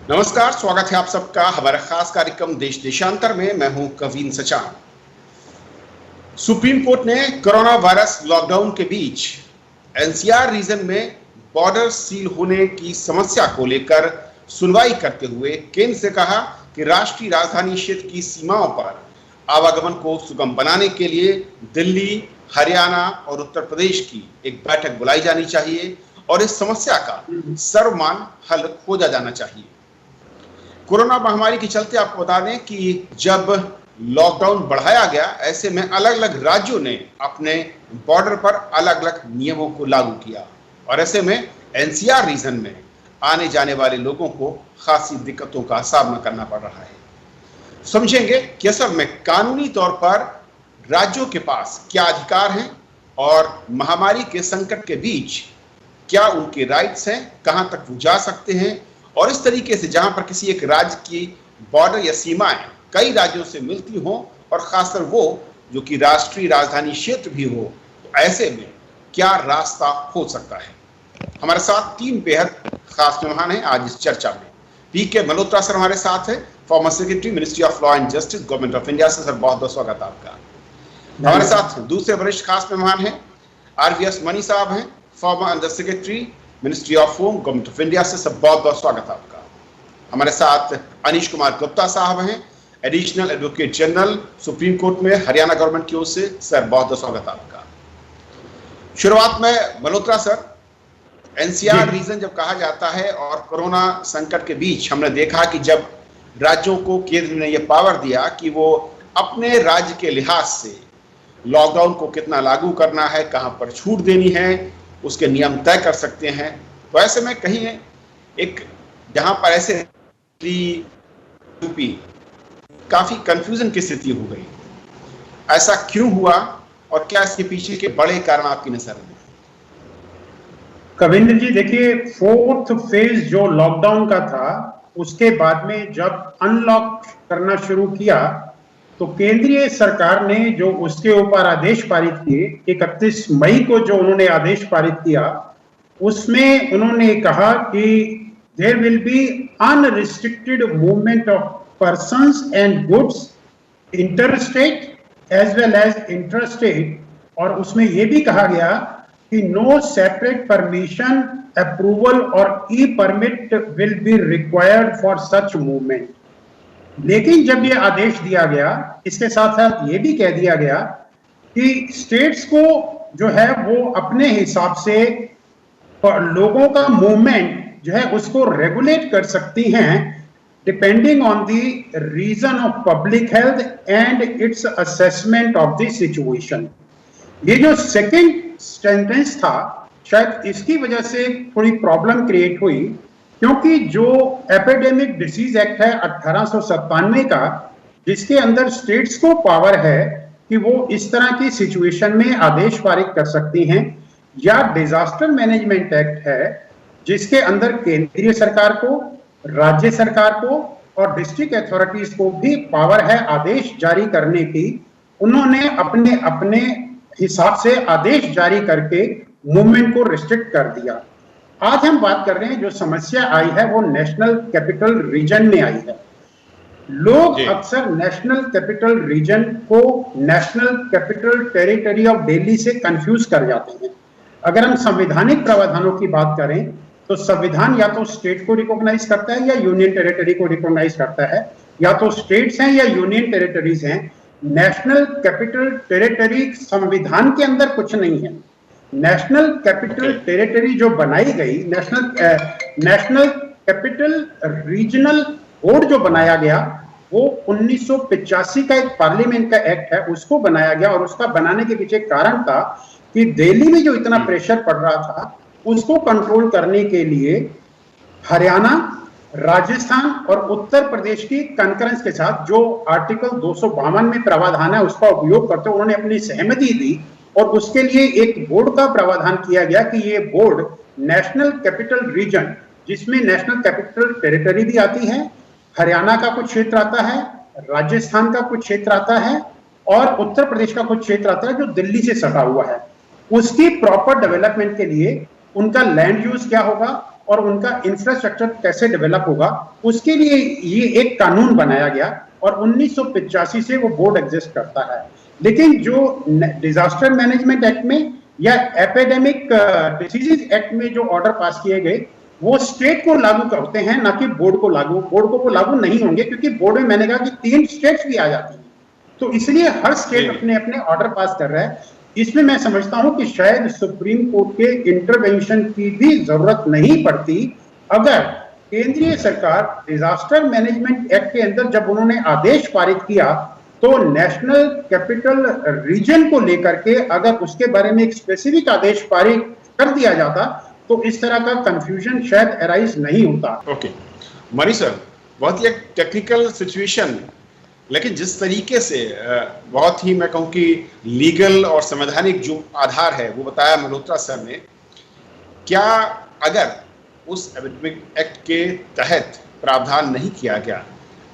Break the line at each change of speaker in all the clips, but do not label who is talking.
नमस्कार, स्वागत है आप सबका हमारा खास कार्यक्रम देश देशांतर में। मैं हूं कवीन सचान। सुप्रीम कोर्ट ने कोरोना वायरस लॉकडाउन के बीच एनसीआर रीजन में बॉर्डर सील होने की समस्या को लेकर सुनवाई करते हुए केंद्र से कहा कि राष्ट्रीय राजधानी क्षेत्र की सीमाओं पर आवागमन को सुगम बनाने के लिए दिल्ली, हरियाणा और उत्तर प्रदेश की एक बैठक बुलाई जानी चाहिए और इस समस्या का सर्वमान्य हल खोजा जाना चाहिए। कोरोना महामारी के चलते आपको बता दें कि जब लॉकडाउन बढ़ाया गया, ऐसे में अलग अलग राज्यों ने अपने बॉर्डर पर अलग अलग नियमों को लागू किया और ऐसे में एनसीआर रीजन में आने जाने वाले लोगों को खासी दिक्कतों का सामना करना पड़ रहा है। समझेंगे कि असल में कानूनी तौर पर राज्यों के पास क्या अधिकार हैं और महामारी के संकट के बीच क्या उनके राइट्स हैं, कहां तक वो जा सकते हैं और इस तरीके से जहां पर किसी एक राज्य की बॉर्डर या सीमाएं कई राज्यों से मिलती हों और खासकर वो जो कि राष्ट्रीय राजधानी क्षेत्र भी हो, तो ऐसे में क्या रास्ता हो सकता है। हमारे साथ तीन बेहद खास मेहमान हैं आज इस चर्चा में। पीके मल्होत्रा सर हमारे साथ है, former secretary ministry of law and justice government of India से। सर बहुत बहुत स्वागत आपका। हमारे साथ दूसरे वरिष्ठ खास मेहमान हैं आरवीएस मनी साहब हैं, farmer under secretary ministry of home government of India से। सब बहुत बहुत स्वागत आपका। हमारे साथ अनीश कुमार गुप्ता साहब हैं, additional advocate general supreme court में हरियाणा गवर्नमेंट की ओर से। सर बहुत बहुत स्वागत आपका। शुरुआत में मल्होत्रा सर, एनसीआर रीजन जब कहा जाता है और कोरोना संकट के बीच हमने देखा कि जब राज्यों को केंद्र ने यह पावर दिया कि वो अपने राज्य के लिहाज से लॉकडाउन को कितना लागू करना है, कहां पर छूट देनी है, उसके नियम तय कर सकते हैं, तो ऐसे में कहीं एक जहां पर ऐसे यूपी काफी कंफ्यूजन की स्थिति हो गई। ऐसा क्यों हुआ और क्या इसके पीछे के बड़े कारण आपकी नजर में?
कविंद्र जी देखिए, फोर्थ फेज जो लॉकडाउन का था उसके बाद में जब अनलॉक करना शुरू किया तो केंद्रीय सरकार ने जो उसके ऊपर आदेश पारित किए, 31 मई को जो उन्होंने आदेश पारित किया, उसमें उन्होंने कहा कि there will be unrestricted movement of persons and goods interstate as well as intrastate, और उसमें यह भी कहा गया कि नो सेपरेट परमिशन, अप्रूवल और e permit will be required for such movement. लेकिन जब ये आदेश दिया गया, इसके साथ साथ ये भी कह दिया गया कि स्टेट्स को जो है वो अपने हिसाब से लोगों का मूवमेंट जो है उसको रेगुलेट कर सकती हैं depending on the reason of public health and its assessment of the situation. ये जो सेकंड सेंटेंस था, शायद इसकी वजह से थोड़ी प्रॉब्लम क्रिएट हुई, क्योंकि जो एपिडेमिक डिसीज एक्ट है 1897 का, जिसके अंदर स्टेट्स को पावर है कि वो इस तरह की सिचुएशन में आदेश पारित कर सकती हैं, या डिजास्टर मैनेजमेंट एक्ट है जिसके अंदर केंद्रीय सरकार को, राज्य सरकार को और डिस्ट्रिक्ट अथॉरिटीज को भी पावर है आदेश जारी करने की। उन्होंने अपने अपने हिसाब से आदेश जारी करके मूवमेंट को रिस्ट्रिक्ट कर दिया। आज हम बात कर रहे हैं, जो समस्या आई है वो नेशनल कैपिटल रीजन में आई है। लोग अक्सर नेशनल कैपिटल रीजन को national capital territory of Delhi से कंफ्यूज कर जाते हैं। अगर हम संवैधानिक प्रावधानों की बात करें तो संविधान या तो स्टेट को रिकॉग्नाइज करता है या यूनियन टेरिटरी को रिकॉग्नाइज करता है, या तो स्टेट्स हैं या यूनियन टेरिटरीज हैं। नेशनल कैपिटल टेरिटरी संविधान के अंदर कुछ नहीं है। नेशनल कैपिटल टेरिटरी जो बनाई गई, नेशनल कैपिटल रीजनल बोर्ड जो बनाया गया, वो 1985 का एक पार्लियामेंट का एक्ट है, उसको बनाया गया। और उसका बनाने के पीछे कारण था कि दिल्ली में जो इतना प्रेशर पड़ रहा था उसको कंट्रोल करने के लिए हरियाणा, राजस्थान और उत्तर प्रदेश की कंकरेंस के साथ जो आर्टिकल 252 में प्रावधान है उसका उपयोग करते उन्होंने अपनी सहमति दी, और उसके लिए एक बोर्ड का प्रावधान किया गया कि ये बोर्ड नेशनल कैपिटल रीजन, जिसमें नेशनल कैपिटल टेरिटरी भी आती है, हरियाणा का कुछ क्षेत्र आता है, राजस्थान का कुछ क्षेत्र आता है और उत्तर प्रदेश का कुछ क्षेत्र आता है जो दिल्ली से सटा हुआ है, उसकी प्रॉपर डेवलपमेंट के लिए उनका लैंड यूज क्या होगा, और उनका इंफ्रास्ट्रक्चर कैसे डेवलप होगा, उसके लिए ये एक कानून बनाया गया और 1985 से वो बोर्ड एग्जिस्ट करता है। लेकिन जो डिजास्टर मैनेजमेंट एक्ट में या एपिडेमिक डिसीजेज एक्ट में जो ऑर्डर पास किए गए वो स्टेट को लागू करते हैं, ना कि बोर्ड को वो लागू नहीं होंगे, क्योंकि बोर्ड में मैंने कहा कि 3 स्टेट्स भी आ जाती हैं, तो इसलिए हर स्टेट अपने अपने ऑर्डर पास कर रहा है। इसमें मैं समझता हूं कि शायद सुप्रीम कोर्ट के इंटरवेंशन की भी जरूरत नहीं पड़ती अगर केंद्रीय सरकार डिजास्टर मैनेजमेंट एक्ट के अंदर जब उन्होंने आदेश पारित किया तो नेशनल कैपिटल रीजन को लेकर के अगर उसके बारे में एक स्पेसिफिक आदेश पारित कर दिया जाता तो इस तरह का कंफ्यूजन शायद अराइज नहीं होता।
ओके मणि सर, बहुत ही एक टेक्निकल सिचुएशन, लेकिन जिस तरीके से बहुत ही मैं कहूँ कि लीगल और संवैधानिक जो आधार है वो बताया मल्होत्रा सर ने, क्या अगर उस एपिडेमिक एक्ट के तहत प्रावधान नहीं किया गया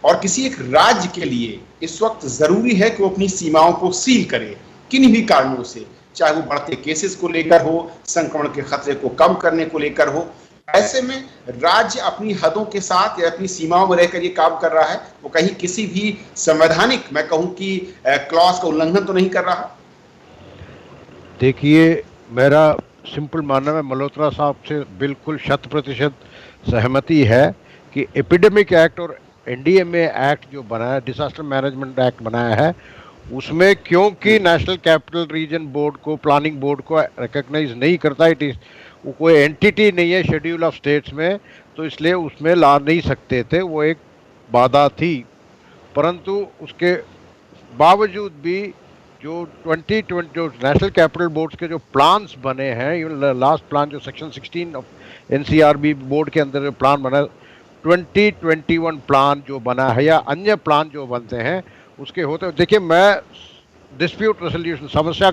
और किसी एक राज्य के लिए इस वक्त जरूरी है कि वो अपनी सीमाओं को सील करे किन्हीं भी कारणों से, चाहे वो बढ़ते केसेस को लेकर हो, संक्रमण के खतरे को कम करने को लेकर हो, ऐसे में राज्य अपनी हदों के साथ या अपनी सीमाओं में रहकर ये काम कर रहा है, वो कहीं किसी भी संवैधानिक मैं कहूं कि क्लॉज का उल्लंघन तो नहीं कर रहा?
देखिए, मेरा सिंपल मानना है, मल्होत्रा साहब से बिल्कुल 100% सहमति है कि एपिडेमिक एक्ट और एनडीएमए एक्ट जो बनाया, डिजास्टर मैनेजमेंट एक्ट बनाया है, उसमें क्योंकि नेशनल कैपिटल रीजन बोर्ड को, प्लानिंग बोर्ड को रिकॉग्नाइज नहीं करता, इट इज वो कोई एंटिटी नहीं है शेड्यूल ऑफ स्टेट्स में, तो इसलिए उसमें ला नहीं सकते थे, वो एक बाधा थी। परंतु उसके बावजूद भी जो 2020 जो नेशनल कैपिटल बोर्ड्स के जो प्लान्स बने हैं, लास्ट प्लान जो सेक्शन 16 ऑफ एनसीआरबी बोर्ड के अंदर जो प्लान बना, 2021 प्लान जो बना है या अन्य प्लान जो बनते हैं उसके होते, देखिए मैं डिस्प्यूट रेजोल्यूशन, समस्या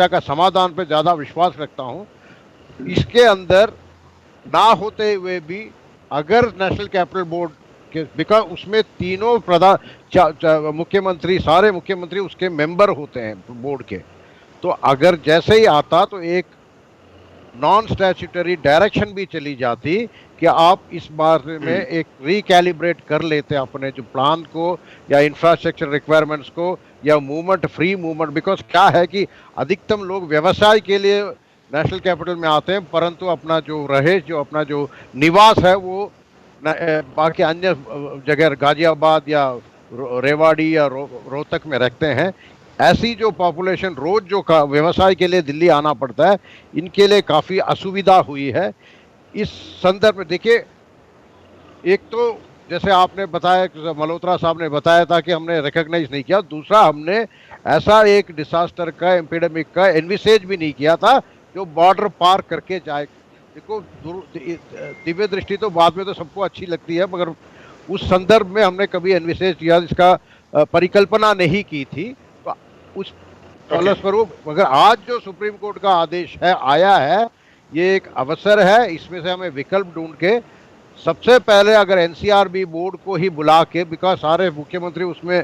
का समाधान पे ज़्यादा विश्वास रखता हूँ। इसके अंदर ना होते हुए भी अगर नेशनल कैपिटल बोर्ड के, बिकॉज उसमें तीनों प्रधान मुख्यमंत्री, सारे मुख्यमंत्री उसके मेंबर होते हैं बोर्ड के, तो अगर जैसे ही आता तो एक नॉन स्टैट्यूटरी डायरेक्शन भी चली जाती कि आप इस बारे में एक रिकैलिब्रेट कर लेते अपने जो प्लान को या इंफ्रास्ट्रक्चर रिक्वायरमेंट्स को या मूवमेंट, फ्री मूवमेंट, बिकॉज क्या है कि अधिकतम लोग व्यवसाय के लिए नेशनल कैपिटल में आते हैं, परंतु अपना जो रहेश, जो अपना जो निवास है वो बाकी अन्य जगह गाजियाबाद या रेवाड़ी या रोहतक में रखते हैं। ऐसी जो पॉपुलेशन रोज जो व्यवसाय के लिए दिल्ली आना पड़ता है, इनके लिए काफ़ी असुविधा हुई है। इस संदर्भ में देखिए, एक तो जैसे आपने बताया, मल्होत्रा साहब ने बताया था कि हमने रिकॉग्नाइज नहीं किया, दूसरा हमने ऐसा एक डिसास्टर का, एपिडेमिक का एनविसेज भी नहीं किया था जो बॉर्डर पार करके जाए। देखो, दिव्य दृष्टि तो बाद में तो सबको अच्छी लगती है, मगर उस संदर्भ में हमने कभी एनविसेज किया, इसका परिकल्पना नहीं की थी। तो उस फलस्वरूप मगर आज जो सुप्रीम कोर्ट का आदेश है आया है, ये एक अवसर है, इसमें से हमें विकल्प ढूंढ के सबसे पहले अगर एनसीआरबी बोर्ड को ही बुला के, बिकॉज सारे मुख्यमंत्री उसमें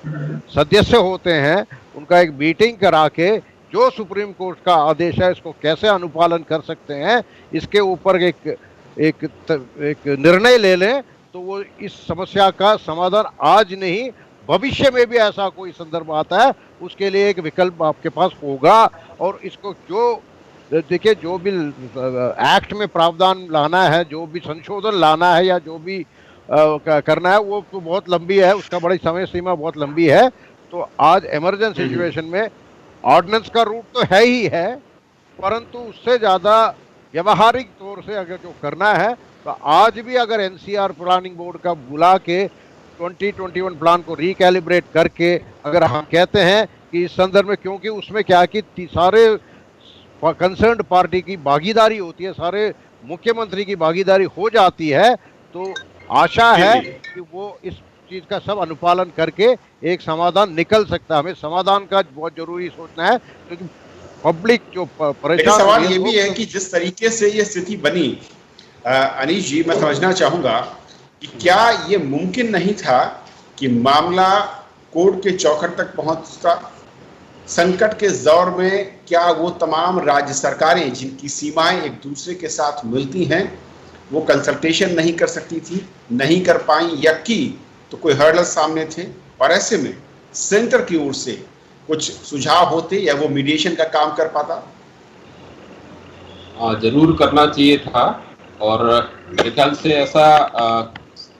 सदस्य होते हैं, उनका एक मीटिंग करा के जो सुप्रीम कोर्ट का आदेश है इसको कैसे अनुपालन कर सकते हैं, इसके ऊपर एक निर्णय ले लें, तो वो इस समस्या का समाधान आज नहीं भविष्य में भी ऐसा कोई संदर्भ आता है उसके लिए एक विकल्प आपके पास होगा। और इसको जो देखिए, जो भी एक्ट में प्रावधान लाना है, जो भी संशोधन लाना है या जो भी करना है, वो तो बहुत लंबी है, उसका बड़ी समय सीमा बहुत लंबी है। तो आज इमरजेंसी सिचुएशन में ऑर्डिनेंस का रूट तो है ही है, परंतु उससे ज़्यादा व्यवहारिक तौर से अगर जो करना है, तो आज भी अगर एनसीआर प्लानिंग बोर्ड का बुला के 2021 प्लान को रिकैलिब्रेट करके अगर हम कहते हैं कि इस संदर्भ में, क्योंकि उसमें क्या कि सारे कंसर्न्ड पार्टी की भागीदारी होती है, सारे मुख्यमंत्री की भागीदारी हो जाती है, तो आशा है कि वो इस चीज का सब अनुपालन करके एक समाधान निकल सकता है। हमें समाधान का बहुत जरूरी सोचना है, क्योंकि पब्लिक जो परेशान,
सवाल ये भी है कि जिस तरीके से ये स्थिति बनी, अनीश जी, मैं समझना चाहूंगा कि क्या ये मुमकिन नहीं था कि मामला कोर्ट के चौखट तक पहुंचता? संकट के दौर में क्या वो तमाम राज्य सरकारें जिनकी सीमाएं एक दूसरे के साथ मिलती हैं वो कंसल्टेशन नहीं कर सकती थी, नहीं कर पाई, या की तो कोई हर्डल सामने थे, और ऐसे में सेंटर की ओर से कुछ सुझाव होते या वो मीडिएशन का काम कर पाता?
जरूर करना चाहिए था, और मेरे ख्याल से ऐसा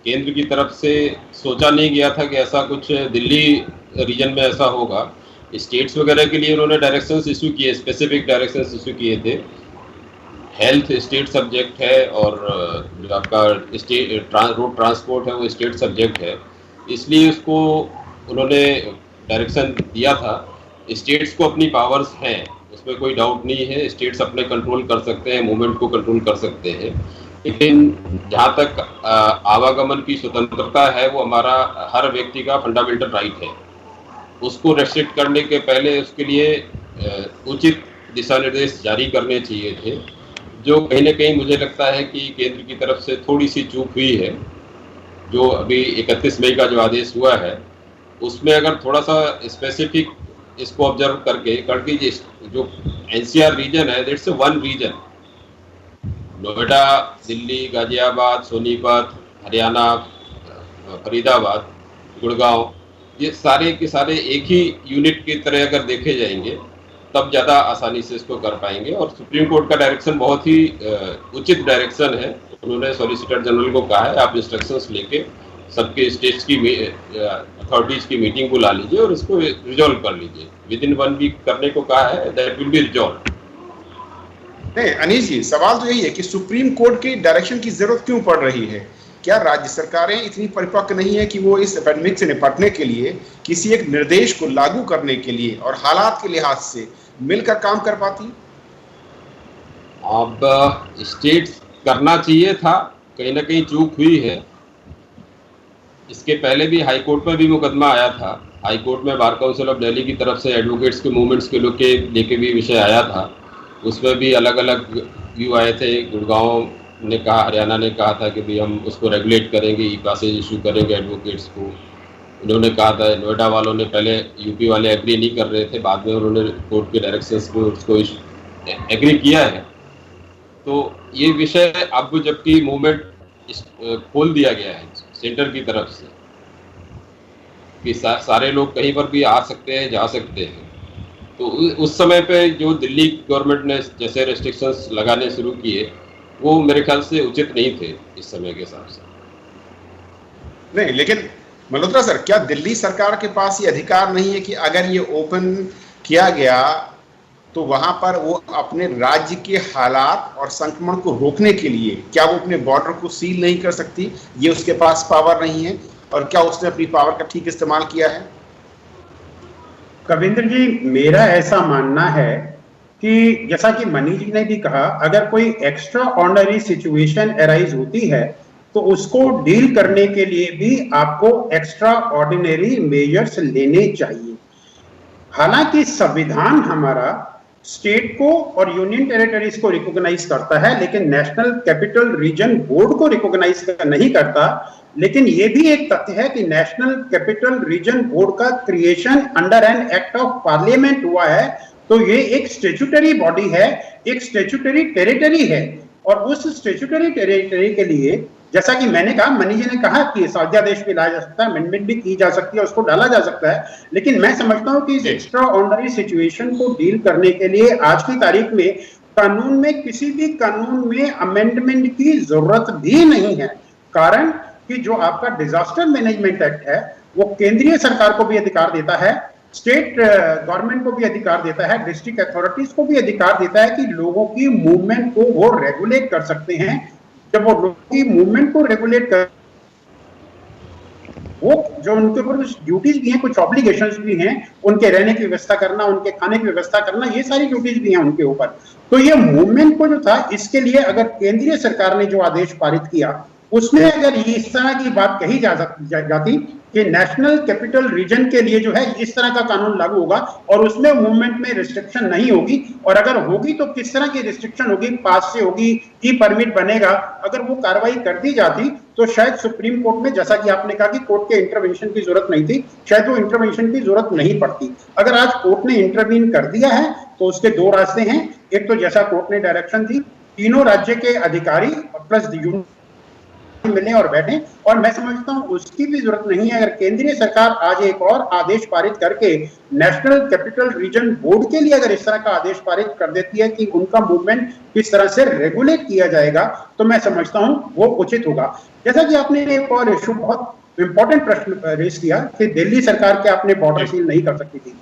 केंद्र की तरफ से सोचा नहीं गया था कि ऐसा कुछ दिल्ली रीजन में ऐसा होगा। स्टेट्स वगैरह के लिए उन्होंने डायरेक्शंस इशू किए, स्पेसिफिक डायरेक्शंस इशू किए थे। हेल्थ स्टेट सब्जेक्ट है, और जो आपका रोड ट्रांसपोर्ट है वो स्टेट सब्जेक्ट है, इसलिए उसको उन्होंने डायरेक्शन दिया था। स्टेट्स को अपनी पावर्स हैं, उसमें कोई डाउट नहीं है, स्टेट्स अपने कंट्रोल कर सकते हैं, मूवमेंट को कंट्रोल कर सकते हैं, लेकिन जहाँ तक आवागमन की स्वतंत्रता है वो हमारा हर व्यक्ति का फंडामेंटल राइट है। उसको रेस्ट्रिक्ट करने के पहले उसके लिए उचित दिशा निर्देश जारी करने चाहिए थे, जो कहीं ना कहीं मुझे लगता है कि केंद्र की तरफ से थोड़ी सी चूक हुई है। जो अभी 31 मई का जो आदेश हुआ है उसमें अगर थोड़ा सा स्पेसिफिक इसको ऑब्जर्व करके जो एनसीआर रीजन है, that's one region. Noida, Delhi, Ghaziabad, Sonipat, Haryana, Faridabad, Gurgaon, ये सारे के सारे एक ही यूनिट की तरह अगर देखे जाएंगे तब ज़्यादा आसानी से इसको कर पाएंगे। और सुप्रीम कोर्ट का डायरेक्शन बहुत ही उचित डायरेक्शन है। उन्होंने सॉलिसिटर जनरल को कहा है आप इंस्ट्रक्शंस लेके सबके स्टेट्स की अथॉरिटीज की मीटिंग बुला लीजिए और इसको रिजॉल्व कर लीजिए। विद इन 1 वीक करने को कहा है, दैट विल बी रिजॉल्व।
नहीं अनीश जी, सवाल तो यही है कि सुप्रीम कोर्ट की डायरेक्शन की जरूरत क्यों पड़ रही है? क्या राज्य सरकारें इतनी परिपक्व नहीं है कि वो इस एपेंडेमिक से निपटने के लिए किसी एक निर्देश को लागू करने के लिए और हालात के लिहाज से मिलकर काम कर पाती?
अब स्टेट्स करना चाहिए था, कहीं ना कहीं चूक हुई है। इसके पहले भी हाई कोर्ट में भी मुकदमा आया था। हाई कोर्ट में बार काउंसिल ऑफ दिल्ली की तरफ से एडवोकेट्स के मूवमेंट्स के लेके भी विषय आया था। उसमें भी अलग अलग व्यू आए थे। गुड़गांव ने कहा, हरियाणा ने कहा था कि भाई हम उसको रेगुलेट करेंगे, ई पासेज इशू करेंगे एडवोकेट्स को। उन्होंने कहा था, नोएडा वालों ने पहले, यूपी वाले एग्री नहीं कर रहे थे, बाद में उन्होंने कोर्ट के डायरेक्शंस को उसको एग्री किया है। तो ये विषय अब जबकि मूवमेंट खोल दिया गया है सेंटर की तरफ से कि सारे लोग कहीं पर भी आ सकते हैं, जा सकते हैं, तो उस समय पे जो दिल्ली गवर्नमेंट ने जैसे रेस्ट्रिक्शंस लगाने शुरू किए वो मेरे ख्याल से उचित नहीं थे इस समय के हिसाब से।
नहीं, लेकिन मल्होत्रा सर, क्या दिल्ली सरकार के पास ये अधिकार नहीं है कि अगर ये ओपन किया गया तो वहां पर वो अपने राज्य के हालात और संक्रमण को रोकने के लिए क्या वो अपने बॉर्डर को सील नहीं कर सकती? ये उसके पास पावर नहीं है? और क्या उसने अपनी पावर का ठीक इस्तेमाल किया है?
कविंद्र जी, मेरा ऐसा मानना है कि जैसा कि मनी जी ने भी कहा, अगर कोई एक्स्ट्रा ऑर्डिनरी सिचुएशन अराइज होती है तो उसको डील करने के लिए भी आपको एक्स्ट्रा ऑर्डिनरी मेजर्स लेने चाहिए। हालांकि संविधान हमारा स्टेट को और यूनियन टेरिटरीज को रिकॉग्नाइज करता है, लेकिन नेशनल कैपिटल रीजन बोर्ड को रिकॉग्नाइज नहीं करता। लेकिन यह भी एक तथ्य है कि नेशनल कैपिटल रीजन बोर्ड का creation under an act of parliament हुआ है, तो ये एक स्टैट्यूटरी बॉडी है, एक स्टैट्यूटरी टेरिटरी है। और उस स्टैट्यूटरी टेरिटरी के लिए, जैसा कि मैंने कहा, मनी जी ने कहा कि अध्यादेश भी लाया जा सकता है, अमेंडमेंट भी की जा सकती है, उसको डाला जा सकता है। लेकिन मैं समझता हूं कि इस एक्स्ट्रा ऑर्डिनरी सिचुएशन को डील करने के लिए आज की तारीख में कानून में, किसी भी कानून में अमेंडमेंट की जरूरत भी नहीं है। कारण कि जो आपका डिजास्टर मैनेजमेंट एक्ट है वो केंद्रीय सरकार को भी अधिकार देता है, स्टेट गवर्नमेंट को भी अधिकार देता है, डिस्ट्रिक्ट अथॉरिटीज को भी अधिकार देता है कि लोगों की मूवमेंट को वो रेगुलेट कर सकते हैं। जब वो लोगों की मूवमेंट को रेगुलेट कर, वो जो उनके ऊपर कुछ ड्यूटीज भी हैं, कुछ ऑब्लिगेशंस भी हैं, उनके रहने की व्यवस्था करना, उनके खाने की व्यवस्था करना, ये सारी ड्यूटीज भी हैं उनके ऊपर। तो ये मूवमेंट को जो था, इसके लिए अगर केंद्रीय सरकार ने जो आदेश पारित किया उसमें अगर इस तरह की बात कही जाती कि नेशनल कैपिटल रीजन के लिए जो है इस तरह का कानून लागू होगा और उसमें मूवमेंट में रिस्ट्रिक्शन नहीं होगी, और अगर होगी तो किस तरह की रिस्ट्रिक्शन होगी, पास से होगी, ई परमिट बनेगा, अगर वो कार्रवाई कर दी जाती तो शायद सुप्रीम कोर्ट में, जैसा कि आपने कहा कि कोर्ट के इंटरवेंशन की जरूरत नहीं थी, शायद वो इंटरवेंशन की जरूरत नहीं पड़ती। अगर आज कोर्ट ने इंटरवीन कर दिया है तो उसके दो रास्ते हैं। एक तो जैसा कोर्ट ने डायरेक्शन दी, तीनों राज्य के अधिकारी प्लस मिलें और बैठें, और मैं समझता हूं उसकी भी जरूरत नहीं है। अगर केंद्रीय सरकार आज एक और आदेश पारित करके नेशनल कैपिटल रीजन बोर्ड के लिए अगर इस तरह का आदेश पारित कर देती है कि उनका मूवमेंट किस तरह से रेगुलेट किया जाएगा, तो मैं समझता हूं वो उचित होगा। जैसा कि आपने एक और इशू, बहुत इंपॉर्टेंट प्रश्न रेज किया कि दिल्ली सरकार के आपने बॉर्डर सील नहीं कर सकती थी।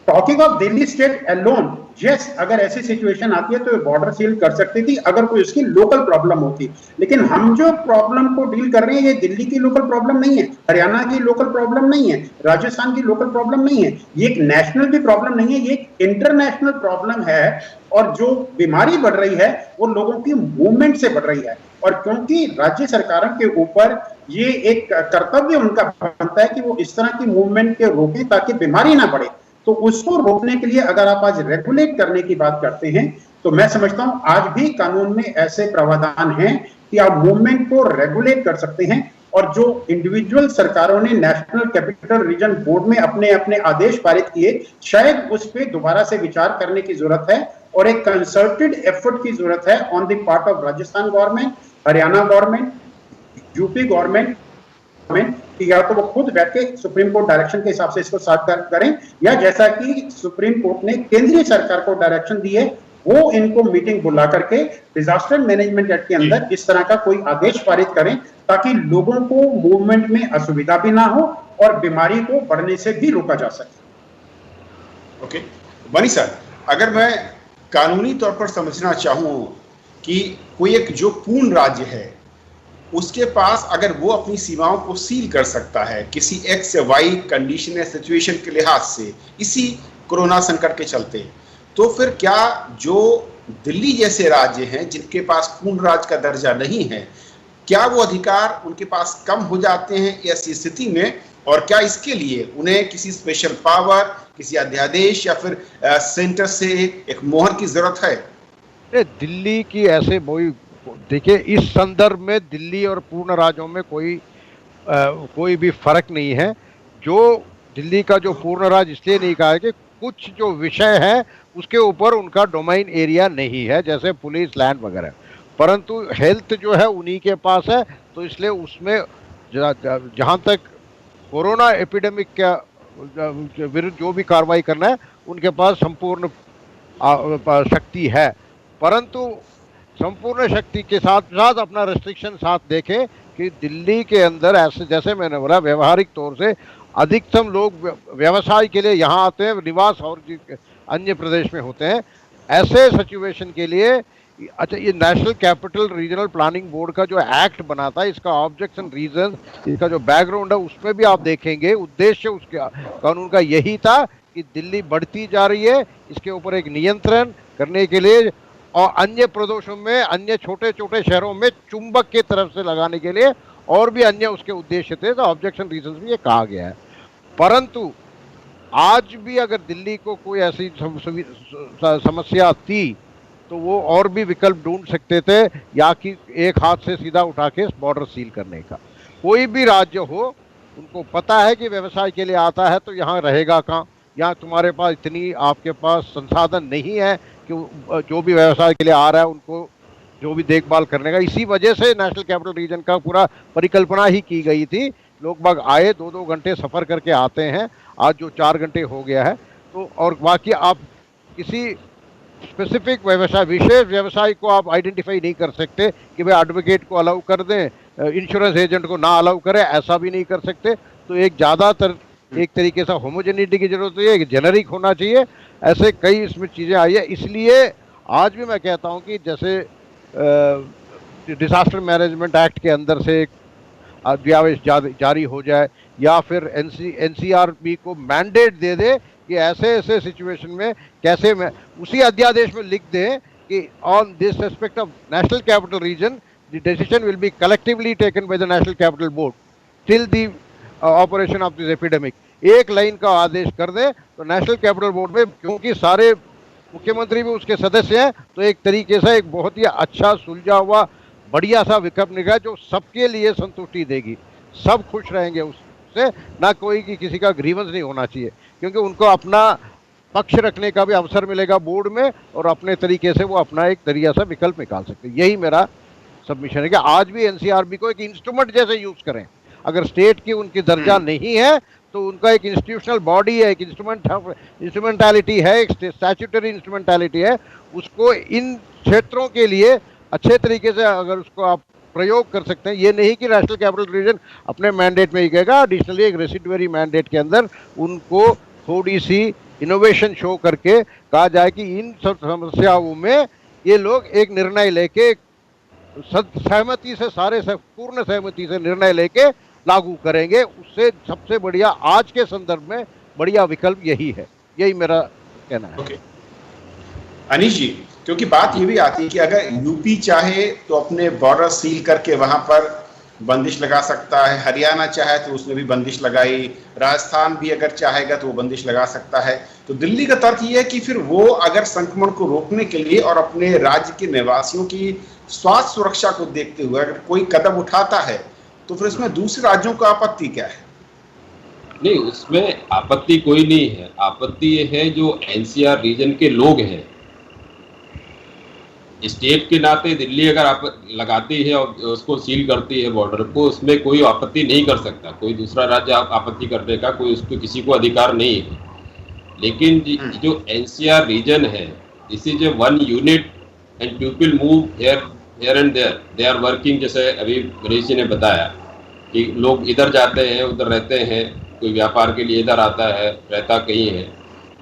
Talking of Delhi state alone, yes, अगर ऐसी सिचुएशन आती है तो बॉर्डर सील कर सकती थी अगर कोई उसकी लोकल प्रॉब्लम होती। लेकिन हम जो प्रॉब्लम को डील कर रहे हैं ये दिल्ली की लोकल प्रॉब्लम नहीं है, हरियाणा की लोकल प्रॉब्लम नहीं है, राजस्थान की लोकल प्रॉब्लम नहीं है, ये एक नेशनल भी प्रॉब्लम नहीं है, ये एक इंटरनेशनल प्रॉब्लम है। और जो बीमारी बढ़ रही है वो लोगों की मूवमेंट से बढ़ रही है, और क्योंकि राज्य सरकारों के ऊपर ये एक कर्तव्य उनका बनता है कि वो इस तरह की मूवमेंट के रोकें ताकि बीमारी ना बढ़े, तो उसको रोकने के लिए अगर आप आज रेगुलेट करने की बात करते हैं तो मैं समझता हूं आज भी कानून में ऐसे प्रावधान हैं कि आप मूवमेंट को रेगुलेट कर सकते हैं। और जो इंडिविजुअल सरकारों ने नेशनल कैपिटल रीजन बोर्ड में अपने अपने आदेश पारित किए, शायद उस पर दोबारा से विचार करने की जरूरत है और एक कंसर्टेड एफर्ट की जरूरत है on the part of Rajasthan government, Haryana government, UP government, कि या तो वो खुद बैठ के सुप्रीम कोर्ट डायरेक्शन के हिसाब से इसको साथ करें, या जैसा कि सुप्रीम कोर्ट ने केंद्रीय सरकार को डायरेक्शन दी है वो इनको मीटिंग बुला करके डिजास्टर मैनेजमेंट एक्ट के अंदर इस तरह का कोई आदेश पारित करें ताकि लोगों को मूवमेंट में असुविधा भी ना हो और बीमारी को बढ़ने से भी रोका जा सके।
ओके बनी सर, अगर मैं कानूनी तौर पर समझना चाहूं कि कोई एक जो पूर्ण राज्य है उसके पास अगर वो अपनी सीमाओं को सील कर सकता है किसी एक्स या वाई कंडीशन या सिचुएशन के लिहाज से इसी कोरोना संकट के चलते, तो फिर क्या जो दिल्ली जैसे राज्य हैं जिनके पास पूर्ण राज्य का दर्जा नहीं है, क्या वो अधिकार उनके पास कम हो जाते हैं ऐसी स्थिति में, और क्या इसके लिए उन्हें किसी स्पेशल पावर, किसी अध्यादेश या फिर सेंटर से एक मोहर की जरूरत है?
दिल्ली की ऐसे देखिए, इस संदर्भ में दिल्ली और पूर्ण राज्यों में कोई भी फर्क नहीं है। जो दिल्ली का जो पूर्ण राज्य इसलिए नहीं कहा है कि कुछ जो विषय है उसके ऊपर उनका डोमेन एरिया नहीं है, जैसे पुलिस, लैंड वगैरह, परंतु हेल्थ जो है उन्हीं के पास है। तो इसलिए उसमें जहाँ तक कोरोना एपिडेमिक के विरुद्ध जो भी कार्रवाई करना है उनके पास संपूर्ण शक्ति है, परंतु संपूर्ण शक्ति के साथ साथ अपना रेस्ट्रिक्शन साथ देखें कि दिल्ली के अंदर ऐसे, जैसे मैंने बोला, व्यवहारिक तौर से अधिकतम लोग व्यवसाय के लिए यहाँ आते हैं, निवास और अन्य प्रदेश में होते हैं। ऐसे सिचुएशन के लिए अच्छा, ये national capital regional planning board का जो एक्ट बना था, इसका ऑब्जेक्शन रीजन, इसका जो बैकग्राउंड है उसमें भी आप देखेंगे उद्देश्य उसके कानून का यही था कि दिल्ली बढ़ती जा रही है, इसके ऊपर एक नियंत्रण करने के लिए और अन्य प्रदेशों में, अन्य छोटे छोटे शहरों में चुंबक की तरफ से लगाने के लिए और भी अन्य उसके उद्देश्य थे। तो ऑब्जेक्शन रीजन में ये कहा गया है। परंतु आज भी अगर दिल्ली को कोई ऐसी समस्या थी तो वो और भी विकल्प ढूंढ सकते थे, या कि एक हाथ से सीधा उठा के बॉर्डर सील करने का। कोई भी राज्य हो, उनको पता है कि व्यवसाय के लिए आता है तो यहाँ रहेगा कहाँ, यहाँ तुम्हारे पास इतनी आपके पास संसाधन नहीं है कि जो भी व्यवसाय के लिए आ रहा है उनको जो भी देखभाल करने का। इसी वजह से नेशनल कैपिटल रीजन का पूरा परिकल्पना ही की गई थी। लोग बाग आए, 2-2 घंटे सफ़र करके आते हैं, आज जो 4 घंटे हो गया है। तो और बाकी आप किसी स्पेसिफिक व्यवसाय, विशेष व्यवसाय को आप आइडेंटिफाई नहीं कर सकते कि भाई एडवोकेट को अलाउ कर दें, इंश्योरेंस एजेंट को ना अलाउ करें, ऐसा भी नहीं कर सकते। तो एक ज़्यादातर एक तरीके से होमोजेनिटी की जरूरत है, एक जेनरिक होना चाहिए। ऐसे कई इसमें चीज़ें आई है। इसलिए आज भी मैं कहता हूँ कि जैसे डिजास्टर मैनेजमेंट एक्ट के अंदर से एक अध्यादेश जारी हो जाए, या फिर एनसीआरबी को मैंडेट दे दे कि ऐसे ऐसे सिचुएशन में कैसे, मैं उसी अध्यादेश में लिख दें कि on this aspect of national capital region the decision will be collectively taken by the National Capital Board till the operation of this epidemic. एक लाइन का आदेश कर दे तो नेशनल कैपिटल बोर्ड में, क्योंकि सारे मुख्यमंत्री भी उसके सदस्य हैं, तो एक तरीके से एक बहुत ही अच्छा सुलझा हुआ बढ़िया सा विकल्प निकला जो सबके लिए संतुष्टि देगी, सब खुश रहेंगे उससे, ना कोई की किसी का ग्रीवेंस नहीं होना चाहिए, क्योंकि उनको अपना पक्ष रखने का भी अवसर मिलेगा बोर्ड में और अपने तरीके से वो अपना एक तरीका सा विकल्प निकाल सकते हैं। यही मेरा सबमिशन है कि आज भी एनसीआरबी को एक इंस्ट्रूमेंट जैसे यूज करें। अगर स्टेट की उनकी दर्जा नहीं है तो उनका एक इंस्टीट्यूशनल बॉडी है, एक इंस्ट्रूमेंटालिटी है, एक स्टैट्यूटरी इंस्ट्रूमेंटालिटी है, उसको इन क्षेत्रों के लिए अच्छे तरीके से अगर उसको आप प्रयोग कर सकते हैं। ये नहीं कि नेशनल कैपिटल रीजन अपने मैंडेट में ही कहेगा, एडिशनली एक रेसिडुअरी मैंडेट के अंदर उनको थोड़ी सी इनोवेशन शो करके कहा जाए कि इन सब समस्याओं में ये लोग एक निर्णय लेके सहमति से, सारे पूर्ण सहमति से निर्णय लेके लागू करेंगे। उससे सबसे बढ़िया आज के संदर्भ में बढ़िया विकल्प यही है, यही मेरा कहना है।
ओके अनीश जी, क्योंकि बात ये भी आती है कि अगर यूपी चाहे तो अपने बॉर्डर सील करके वहां पर बंदिश लगा सकता है, हरियाणा चाहे तो उसने भी बंदिश लगाई, राजस्थान भी अगर चाहेगा तो वो बंदिश लगा सकता है। तो दिल्ली का तर्क ये है कि फिर वो अगर संक्रमण को रोकने के लिए और अपने राज्य के निवासियों की स्वास्थ्य सुरक्षा को देखते हुए अगर कोई कदम उठाता है तो फिर इसमें दूसरे राज्यों का आपत्ति क्या है?
नहीं, उसमें आपत्ति कोई नहीं है। आपत्ति ये है जो एनसीआर रीजन के लोग हैं, स्टेट के नाते दिल्ली अगर आप लगाती है और उसको सील करती है बॉर्डर को, उसमें कोई आपत्ति नहीं कर सकता, कोई दूसरा राज्य आपत्ति करने का कोई उसको किसी को अधिकार नहीं है। लेकिन जो एनसीआर रीजन है, this is a one unit and people move here and there, they are working. जैसे अभी गणेश जी ने बताया कि लोग इधर जाते हैं उधर रहते हैं, कोई व्यापार के लिए इधर आता है रहता कहीं है,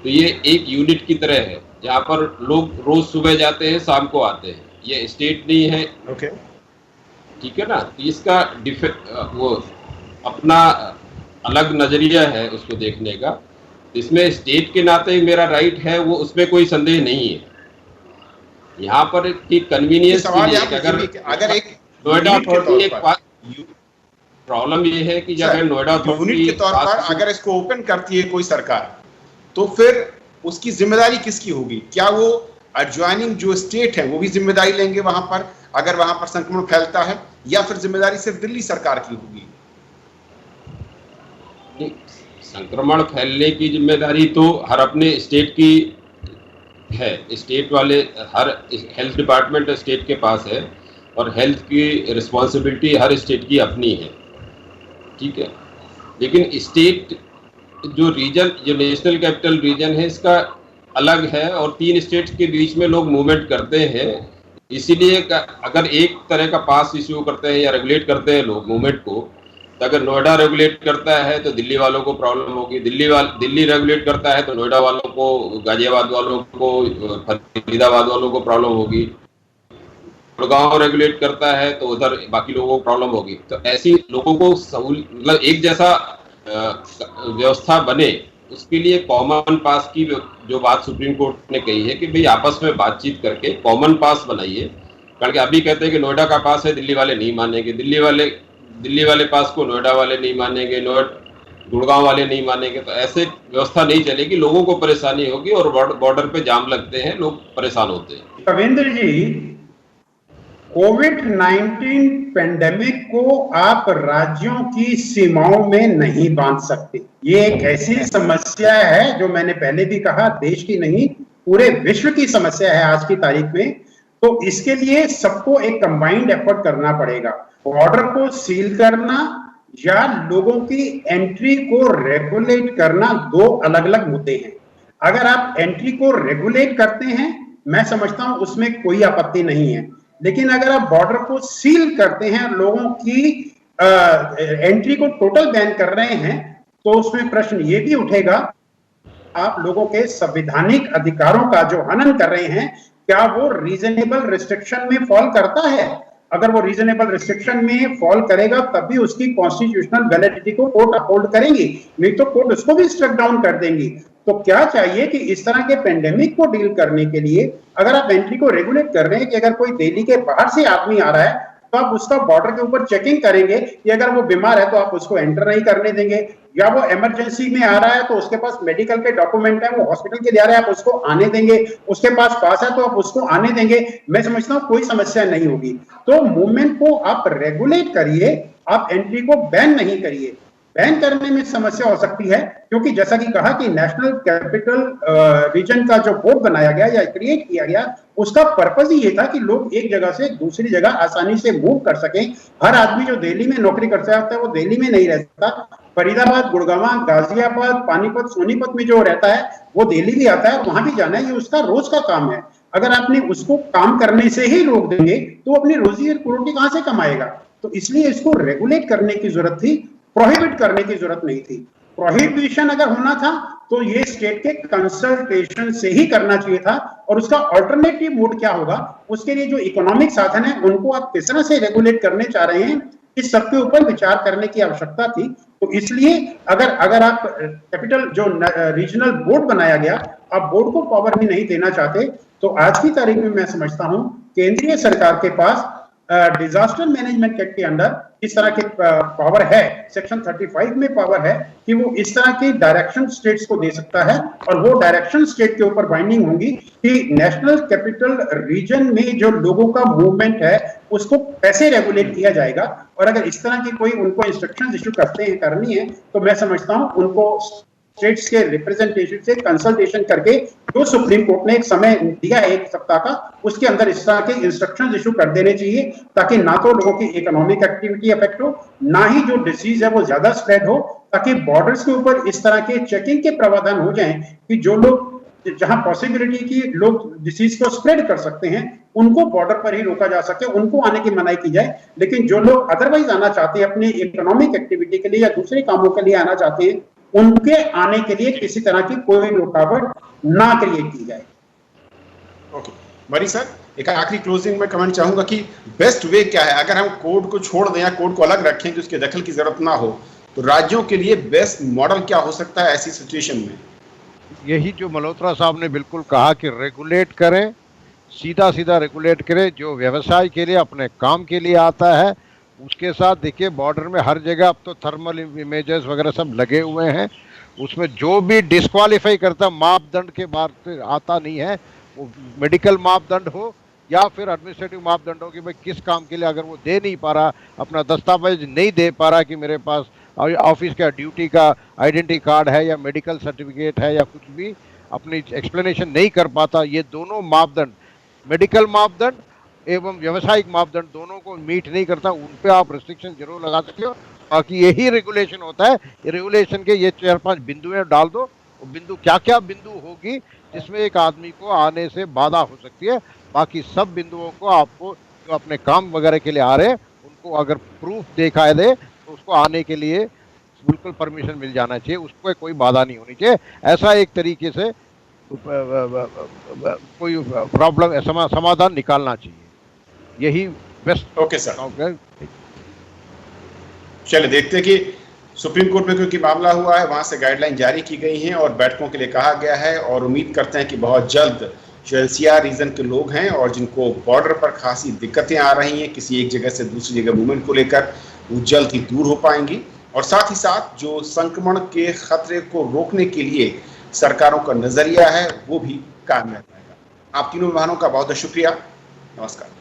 तो ये एक यूनिट की तरह है जहाँ पर लोग रोज सुबह जाते हैं शाम को आते हैं। ये स्टेट नहीं है,
ओके
ठीक है ना। तो इसका वो अपना अलग नजरिया है उसको देखने का। इसमें स्टेट के नाते मेरा राइट है, वो उसमें कोई संदेह नहीं है। यहाँ पर की कन्वीनियंस
अगर एक
नोएडा अथॉरिटी एक प्रॉब्लम ये है कि जब नोएडा
अथॉरिटी के तौर पर अगर इसको ओपन करती है कोई सरकार, तो फिर उसकी जिम्मेदारी किसकी होगी? क्या वो एडजॉइनिंग जो स्टेट है वो भी जिम्मेदारी लेंगे वहां पर अगर वहां पर संक्रमण फैलता है, या फिर जिम्मेदारी सिर्फ दिल्ली सरकार की होगी?
संक्रमण फैलने की जिम्मेदारी तो हर अपने स्टेट की है। स्टेट वाले, हर हेल्थ डिपार्टमेंट स्टेट के पास है और हेल्थ की रिस्पॉन्सिबिलिटी हर स्टेट की अपनी है, ठीक है। लेकिन स्टेट जो रीजन, जो नेशनल कैपिटल रीजन है, इसका अलग है और 3 स्टेट्स के बीच में लोग मूवमेंट करते हैं। इसीलिए अगर एक तरह का पास इश्यू करते हैं या रेगुलेट करते हैं लोग मूवमेंट को, तो अगर नोएडा रेगुलेट करता है तो दिल्ली वालों को प्रॉब्लम होगी, दिल्ली रेगुलेट करता है तो नोएडा वालों को, गाजियाबाद वालों को, फरीदाबाद वालों को प्रॉब्लम होगी, गुड़गांव रेगुलेट करता है तो उधर बाकी लोगों को प्रॉब्लम होगी। तो ऐसी लोगों को मतलब एक जैसा व्यवस्था बने, उसके लिए कॉमन पास की जो बात सुप्रीम कोर्ट ने कही है कि भाई आपस में बातचीत करके कॉमन पास बनाइए। कारण कि अभी कहते हैं कि नोएडा का पास है, दिल्ली वाले नहीं मानेंगे, दिल्ली वाले पास को नोएडा वाले नहीं मानेंगे, गुड़गांव वाले नहीं मानेंगे, तो ऐसे व्यवस्था नहीं चलेगी, लोगों को परेशानी होगी और बॉर्डर पे जाम लगते हैं, लोग परेशान होते हैं।
कविंद्र जी, कोविड-19 पेंडेमिक को आप राज्यों की सीमाओं में नहीं बांध सकते। ये एक ऐसी समस्या है जो मैंने पहले भी कहा, देश की नहीं पूरे विश्व की समस्या है आज की तारीख में। तो इसके लिए सबको एक कंबाइंड एफर्ट करना पड़ेगा। बॉर्डर को सील करना या लोगों की एंट्री को रेगुलेट करना दो अलग अलग मुद्दे हैं। अगर आप एंट्री को रेगुलेट करते हैं, मैं समझता हूं उसमें कोई आपत्ति नहीं है, लेकिन अगर आप बॉर्डर को सील करते हैं, लोगों की एंट्री को टोटल बैन कर रहे हैं, तो उसमें प्रश्न ये भी उठेगा, आप लोगों के संवैधानिक अधिकारों का जो हनन कर रहे हैं, क्या वो रीजनेबल रिस्ट्रिक्शन में फॉल करता है? अगर वो रीजनेबल रिस्ट्रिक्शन में फॉल करेगा तभी उसकी कॉन्स्टिट्यूशनल वैलिडिटी को कोर्ट अपहोल्ड करेंगी, नहीं तो कोर्ट उसको भी स्ट्रक डाउन कर देंगी। तो क्या चाहिए कि इस तरह के पेंडेमिक को डील करने के लिए अगर आप एंट्री को रेगुलेट कर रहे हैं कि अगर कोई दिल्ली के बाहर से आदमी आ रहा है तो आप उसका बॉर्डर के ऊपर चेकिंग करेंगे कि अगर वो बीमार है तो आप उसको एंटर नहीं करने देंगे, या वो इमरजेंसी में आ रहा है तो उसके पास मेडिकल के डॉक्यूमेंट है, वो हॉस्पिटल के लिए आ रहा है, आप उसको आने देंगे, उसके पास पास है तो आप उसको आने देंगे। मैं समझता हूँ कोई समस्या नहीं होगी। तो मूवमेंट को आप रेगुलेट करिए, आप एंट्री को बैन नहीं करिए। बैन करने में समस्या हो सकती है क्योंकि जैसा कि कहा कि नेशनल कैपिटल रीजन का जो बोर्ड बनाया गया या क्रिएट किया गया, उसका पर्पस ही ये था कि लोग एक जगह से दूसरी जगह आसानी से मूव कर सकें। हर आदमी जो दिल्ली में नौकरी करता है वो दिल्ली में नहीं रहता, फरीदाबाद, गुड़गांव, गाजियाबाद, पानीपत, सोनीपत में जो रहता है वो दिल्ली भी आता है, वहां भी जाना है, ये उसका रोज का काम है। अगर आपने उसको काम करने से ही रोक देंगे तो अपनी रोजी रोटी कहां से कमाएगा? तो इसलिए इसको रेगुलेट करने की जरूरत थी, प्रोहिबिट करने की जरूरत नहीं थी। प्रोहिबिशन अगर होना था तो ये स्टेट के कंसल्टेशन से ही करना चाहिए था, और उसका अल्टरनेटिव मोड क्या होगा, उसके लिए जो इकोनॉमिक साधन है उनको आप किस तरह से रेगुलेट करने चाह रहे हैं, इस सबके ऊपर विचार करने की आवश्यकता थी। तो इसलिए अगर आप कैपिटल जो रीजनल बोर्ड बनाया गया, आप बोर्ड को पावर भी नहीं देना चाहते, तो आज की तारीख में मैं समझता हूं केंद्रीय सरकार के पास डिजास्टर मैनेजमेंट एक्ट के अंदर इस तरह के पावर है, सेक्शन 35 में पावर है कि वो इस तरह की डायरेक्शन स्टेट्स को दे सकता है, और वो डायरेक्शन स्टेट के ऊपर बाइंडिंग होंगी कि नेशनल कैपिटल रीजन में जो लोगों का मूवमेंट है उसको कैसे रेगुलेट किया जाएगा। और अगर इस तरह की कोई उनको इंस्ट्रक्शंस इशू करनी है तो मैं समझता हूं उनको स्टेट्स के रिप्रेजेंटेशन से कंसल्टेशन करके, जो सुप्रीम कोर्ट ने एक समय दिया है 1 सप्ताह का, उसके अंदर इस तरह के इंस्ट्रक्शंस इशू कर देने चाहिए, ताकि ना तो लोगों की इकोनॉमिक एक्टिविटी अफेक्ट हो, ना ही जो डिसीज है वो ज्यादा स्प्रेड हो, ताकि बॉर्डर्स के ऊपर इस तरह के चेकिंग के प्रावधान हो जाएं कि जो लोग जहां पॉसिबिलिटी की लोग डिसीज को स्प्रेड कर सकते हैं उनको बॉर्डर पर ही रोका जा सके, उनको आने की मनाही की जाए। लेकिन जो लोग अदरवाइज आना चाहते हैं, अपनी इकोनॉमिक एक्टिविटी के लिए या दूसरे कामों के लिए आना चाहते हैं, उनके आने के लिए किसी तरह की कोई रुकावट ना क्रिएट की जाए।
ओके मरी सर, एक आखिरी क्लोजिंग में कमेंट चाहूंगा कि बेस्ट वे क्या है, अगर हम कोड को छोड़ दें या कोड को अलग रखें कि उसके दखल की जरूरत ना हो, तो राज्यों के लिए बेस्ट मॉडल क्या हो सकता है ऐसी सिचुएशन में?
यही जो मल्होत्रा साहब ने बिल्कुल कहा कि रेगुलेट करें, सीधा सीधा रेगुलेट करें, जो व्यवसाय के लिए अपने काम के लिए आता है उसके साथ। देखिए बॉर्डर में हर जगह अब तो थर्मल इमेजेस वगैरह सब लगे हुए हैं, उसमें जो भी डिस्क्वालीफाई करता मापदंड के बाहर आता नहीं है, वो मेडिकल मापदंड हो या फिर एडमिनिस्ट्रेटिव मापदंड हो कि भाई किस काम के लिए, अगर वो दे नहीं पा रहा, अपना दस्तावेज नहीं दे पा रहा कि मेरे पास ऑफिस का ड्यूटी का आइडेंटिटी कार्ड है या मेडिकल सर्टिफिकेट है या कुछ भी अपनी एक्सप्लेनेशन नहीं कर पाता, ये दोनों मापदंड, मेडिकल मापदंड एवं व्यवसायिक मापदंड दोनों को मीट नहीं करता, उन पे आप रिस्ट्रिक्शन जरूर लगा सकते हो। बाकी यही रेगुलेशन होता है, ये रेगुलेशन के ये 4-5 बिंदुएं डाल दो, वो बिंदु क्या क्या बिंदु होगी जिसमें एक आदमी को आने से बाधा हो सकती है, बाकी सब बिंदुओं को आपको जो अपने काम वगैरह के लिए आ रहे हैं उनको अगर प्रूफ दिखाए दे तो उसको आने के लिए बिल्कुल परमिशन मिल जाना चाहिए, उसको कोई बाधा नहीं होनी चाहिए। ऐसा एक तरीके से कोई प्रॉब्लम समाधान निकालना चाहिए, यही बेस्ट।
ओके सर, चलिए देखते हैं कि सुप्रीम कोर्ट में क्योंकि मामला हुआ है वहां से गाइडलाइन जारी की गई हैं और बैठकों के लिए कहा गया है, और उम्मीद करते हैं कि बहुत जल्द जो एनसीआर रीजन के लोग हैं और जिनको बॉर्डर पर खासी दिक्कतें आ रही हैं किसी एक जगह से दूसरी जगह मूवमेंट को लेकर, वो जल्द ही दूर हो पाएंगी, और साथ ही साथ जो संक्रमण के खतरे को रोकने के लिए सरकारों का नजरिया है वो भी कायम रह पाएगा। आप तीनों मेहमानों का बहुत बहुत शुक्रिया, नमस्कार।